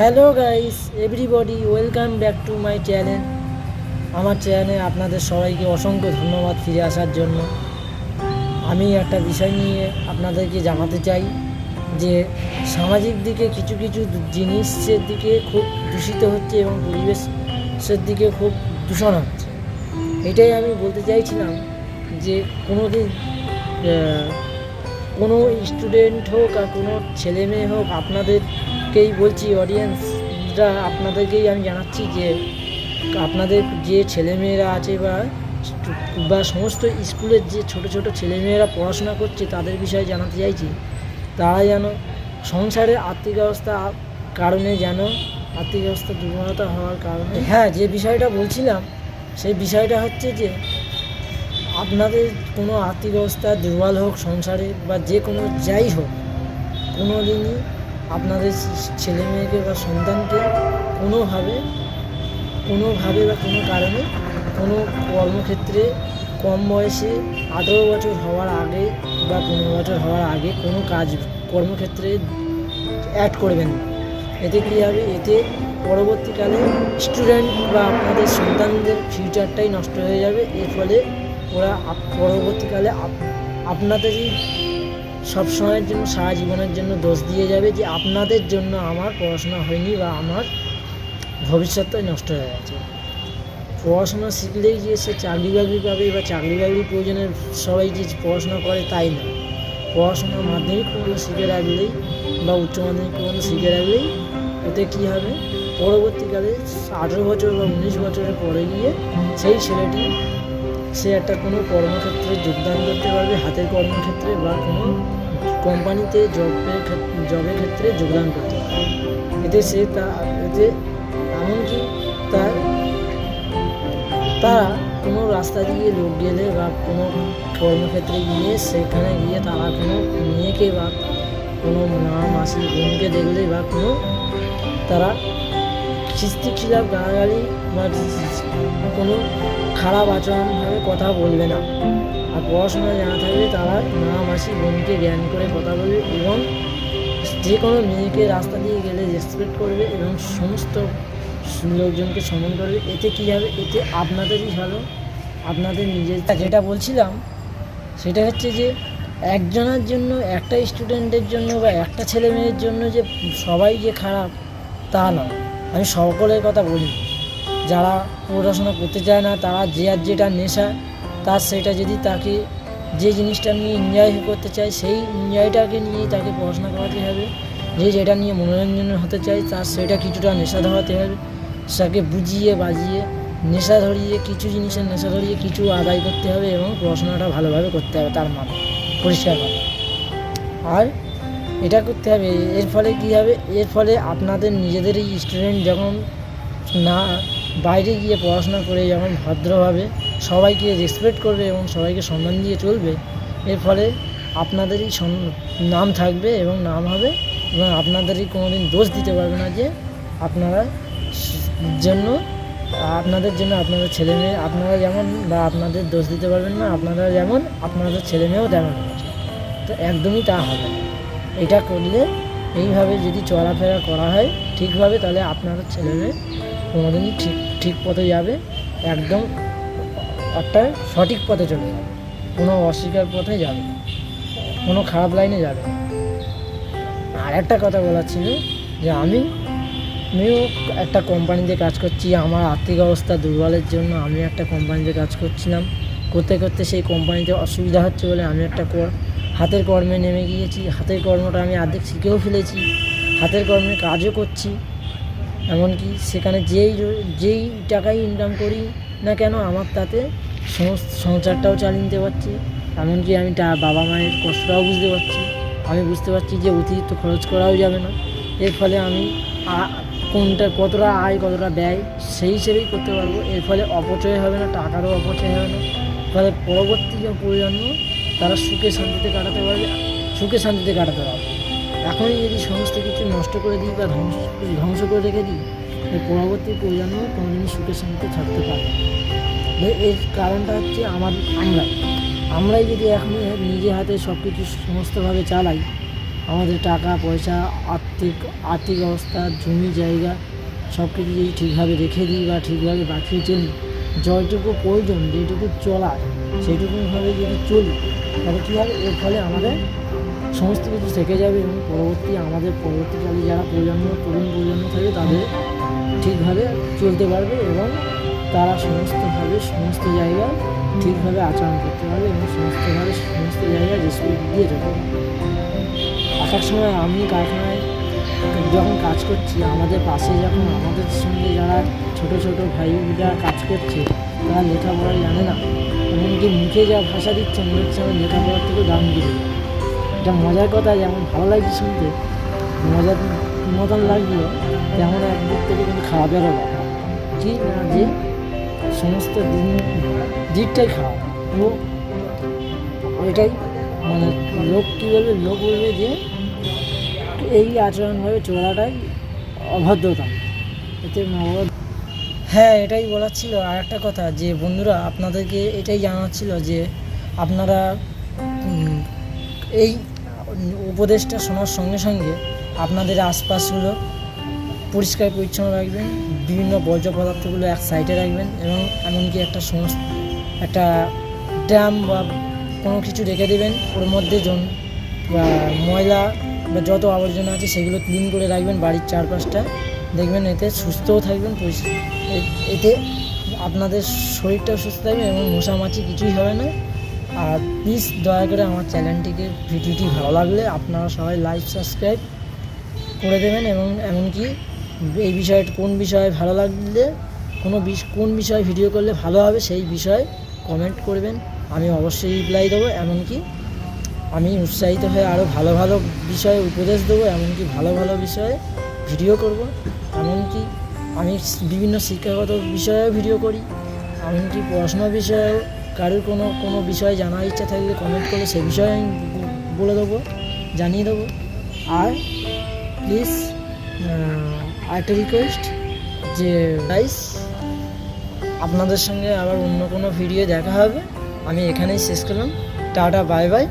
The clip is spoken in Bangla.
Hello guys everybody, welcome back to my channel. আমার চ্যানেলে আপনাদের সবাইকে অসংখ্য ধন্যবাদ ফিরে আসার জন্য। আমি একটা বিষয় নিয়ে আপনাদেরকে জানাতে চাই যে সামাজিক দিকে কিছু কিছু জিনিসের দিকে খুব দূষিত হচ্ছে এবং পরিবেশের দিকে খুব দূষণ হচ্ছে। এটাই আমি বলতে চাইছিলাম যে কোনো স্টুডেন্ট হোক আর কোনো ছেলে মেয়ে হোক, আপনাদেরকেই বলছি, অডিয়েন্সরা আপনাদেরকেই আমি জানাচ্ছি যে আপনাদের যে ছেলেমেয়েরা আছে বা সমস্ত স্কুলের যে ছোটো ছোটো ছেলেমেয়েরা পড়াশোনা করছে তাদের বিষয়ে জানাতে চাইছি, তারা যেন সংসারের আর্থিক অবস্থার কারণে আর্থিক অবস্থা দুর্বলতা হওয়ার কারণে যে বিষয়টা বলছিলাম সেই বিষয়টা হচ্ছে যে আপনাদের কোনো আর্থিক অবস্থা দুর্বল হোক সংসারে বা যে কোনো যাই হোক, কোনো দিনই আপনাদের ছেলে মেয়েকে বা সন্তানকে কোনোভাবে বা কোনো কারণে কোনো কর্মক্ষেত্রে কম বয়সে 18 বছর হওয়ার আগে বা 15 বছর হওয়ার আগে কোনো কর্মক্ষেত্রে অ্যাড করবেন না। এতে কী হবে? এতে পরবর্তীকালে স্টুডেন্ট বা আপনাদের সন্তানদের ফিউচারটাই নষ্ট হয়ে যাবে। এর ফলে ওরা পরবর্তীকালে আপনাদেরই সবসময়ের জন্য, সারা জীবনের জন্য দোষ দিয়ে যাবে যে আপনাদের জন্য আমার পড়াশোনা হয়নি বা আমার ভবিষ্যৎটাই নষ্ট হয়ে গেছে। পড়াশোনা শিখলেই যে সে চাকরি বাকরি পাবে বা চাকরি বাকরির প্রয়োজনে সবাই যে পড়াশোনা করে তাই না। পড়াশোনা মাধ্যমিক পর্যন্ত শিখে রাখলেই বা উচ্চ মাধ্যমিক পর্যন্ত শিখে রাখলেই এতে কী হবে? পরবর্তীকালে 18 বছর বা 19 বছরের পরে গিয়ে সেই ছেলেটি সে একটা কোনো কর্মক্ষেত্রে যোগদান করতে পারবে, হাতের কর্মক্ষেত্রে বা কোনো কোম্পানিতে জবের ক্ষেত্রে যোগদান করতে পারবে। এতে এমনকি তারা কোনো রাস্তা দিয়ে লোক গেলে বা কোনো কর্মক্ষেত্রে গিয়ে সেখানে গিয়ে তারা কোনো মেয়েকে বা কোনো মা মাসি বোনকে দেখলে বা তারা খিলাফ গালাগালি বা কোনো খারাপ আচরণভাবে কথা বলবে না। আর পড়াশোনা জানা থাকলে তারা মা মাসি বোনকে জ্ঞান করে কথা বলবে এবং যে কোনো মেয়েকে রাস্তা দিয়ে গেলে রেসপেক্ট করবে এবং সমস্ত লোকজনকে সম্মান করবে। এতে কী হবে? এতে আপনাদেরই ভালো, আপনাদের নিজের। যেটা বলছিলাম সেটা হচ্ছে যে একজনের জন্য, একটা স্টুডেন্টের জন্য বা একটা ছেলে মেয়ের জন্য যে সবাই যে খারাপ তা নয়। আমি সকলের কথা বলি, যারা পড়াশোনা করতে চায় না, তারা যেটা নেশা তার সেটা যদি তাকে যে জিনিসটা নিয়ে এনজয় করতে চায় সেই এনজয়টাকে নিয়েই তাকে পড়াশোনা করাতে হবে। যেটা নিয়ে মনোরঞ্জন হতে চায় তার সেটা কিছুটা নেশা ধরাতে হবে। তাকে বুঝিয়ে বাজিয়ে কিছু জিনিসের নেশা ধরিয়ে কিছু আদায় করতে হবে এবং পড়াশোনাটা ভালোভাবে করতে হবে, তার মানে পরিষ্কারভাবে। আর এটা করতে হবে, এর ফলে কী হবে? এর ফলে আপনাদের নিজেদেরই স্টুডেন্ট যখন না বাইরে গিয়ে পড়াশোনা করে যখন ভদ্রভাবে সবাইকে রেসপেক্ট করবে এবং সবাইকে সম্মান দিয়ে চলবে, এর ফলে আপনাদেরই নাম থাকবে এবং নাম হবে এবং আপনাদেরই কোনো দিন দোষ দিতে পারবে না যে আপনাদের জন্য আপনাদের ছেলে মেয়ে আপনারা যেমন, বা আপনাদের দোষ দিতে পারবেন না আপনারা যেমন, আপনাদের ছেলে মেয়েও তেমন হচ্ছে। তো একদমই তা হবে না। এটা করলে, এইভাবে যদি চলাফেরা করা হয় ঠিকভাবে, তাহলে আপনাদের ছেলে মেয়ে কোনোদিনই ঠিক পথে যাবে, একদম একটা সঠিক পথে চলে যাবে, কোনো অস্বীকার পথে যাবে না, কোনো খারাপ লাইনে যাবে না। আর একটা কথা বলার ছিল যে আমিও একটা কোম্পানিতে কাজ করছি। আমার আর্থিক অবস্থা দুর্বলের জন্য আমি একটা কোম্পানিতে কাজ করছিলাম। করতে সেই কোম্পানিতে অসুবিধা হচ্ছে বলে আমি একটা হাতের কর্মে নেমে গিয়েছি। হাতের কর্মটা আমি অর্ধেক শিখেও ফেলেছি, হাতের কর্মে কাজও করছি। এমনকি সেখানে যেই টাকাই ইনকাম করি না কেন, আমার তাতে সমস্ত সংসারটাও চালিয়ে নিতে পারছি। এমনকি আমি বাবা মায়ের কষ্টটাও বুঝতে পারছি। আমি বুঝতে পারছি যে অতিরিক্ত খরচ করাও যাবে না। এর ফলে আমি কোনটা কতটা আয় কতটা ব্যয় সেই হিসেবেই করতে পারবো। এর ফলে অপচয় হবে না, টাকারও অপচয় হবে না। ফলে পরবর্তী প্রজন্ম তারা সুখে শান্তিতে কাটাতে পারবে। এখনই যদি সমস্ত কিছু নষ্ট করে দিই বা ধ্বংস করে রেখে দিই, এই পরবর্তী প্রজন্ম কোনোদিনই সুখে শান্তিতে থাকতে পারবে। এর কারণটা হচ্ছে আমরাই যদি এখন নিজে হাতে সব কিছু সমস্তভাবে চালাই, আমাদের টাকা পয়সা, আর্থিক অবস্থা, জমি জায়গা সব কিছু যদি ঠিকভাবে রেখে দিই বা ঠিকভাবে বাঁচিয়ে চলি, যতটুকু প্রয়োজন যেটুকু চলার সেইটুকুভাবে যদি চলি, তাহলে কী হবে, এর ফলে আমাদের সমস্ত কিছু থেকে যাবে এবং আমাদের পরবর্তীকালে যারা তরুণ প্রজন্ম থাকবে তাদের ঠিকভাবে চলতে পারবে এবং তারা সমস্ত জায়গায় ঠিকভাবে আচরণ করতে পারবে এবং সমস্ত জায়গায় রেসপেক্ট দিয়ে যেতে পারবে। এক সময় আমি কারখানায় যখন কাজ করছি, আমাদের পাশে যখন আমাদের সঙ্গে যারা ছোট ভাইরা কাজ করছে, তারা লেখাপড়া জানে না, এমনকি মুখে যা ভাষা দিচ্ছে মনে হচ্ছে আমার লেখাপড়ার থেকে দাম দিবে। এটা মজার কথা, যেমন ভালো লাগছে শুনতে, মজার মতন লাগলো, তেমন একদিক থেকে কিন্তু খারাপেরও ব্যাপার কি না, যে সমস্ত দিকটাই খারাপ। তো এটাই মানে লোক বলবে যে এই আচরণভাবে চলাটাই অভদ্রতা, এতে হ্যাঁ, এটাই বলার ছিল। আর একটা কথা, যে বন্ধুরা আপনাদেরকে এটাই জানার ছিল যে আপনারা এই উপদেশটা শোনার সঙ্গে সঙ্গে আপনাদের আশপাশগুলো পরিষ্কার পরিচ্ছন্ন রাখবেন, বিভিন্ন বর্জ্য পদার্থগুলো এক সাইডে রাখবেন এবং এমনকি একটা ড্রাম বা কোনো কিছু রেখে দেবেন, ওর মধ্যে ময়লা বা যত আবর্জনা আছে সেগুলো ক্লিন করে রাখবেন বাড়ির চারপাশটা, দেখবেন এতে সুস্থও থাকবেন, এতে আপনাদের শরীরটাও সুস্থ থাকবে এবং মশামাছি কিছুই হবে না। আর প্লিজ দয়া করে আমার ভিডিওটি ভালো লাগলে আপনারা সবাই লাইক সাবস্ক্রাইব করে দেবেন এবং এমনকি এই কোন বিষয়ে ভালো লাগলে কোন বিষয়ে ভিডিও করলে ভালো হবে সেই বিষয়ে কমেন্ট করবেন, আমি অবশ্যই রিপ্লাই দেবো। এমনকি আমি উৎসাহিত হয়ে আরও ভালো বিষয়ে উপদেশ দেবো, এমনকি ভালো বিষয়ে ভিডিও করব। এমনকি আমি বিভিন্ন শিক্ষাগত বিষয়েও ভিডিও করি, এমনকি পড়াশোনার বিষয়েও কারোর কোনো বিষয়ে জানার ইচ্ছা থাকলে কমেন্ট করলে সে বিষয়ে আমি বলে দেবো, জানিয়ে দেবো। আর প্লিজ আরেকটা রিকোয়েস্ট যে গাইস, আপনাদের সঙ্গে আবার অন্য কোনো ভিডিও দেখা হবে। আমি এখানেই শেষ করলাম। Tata, bye bye.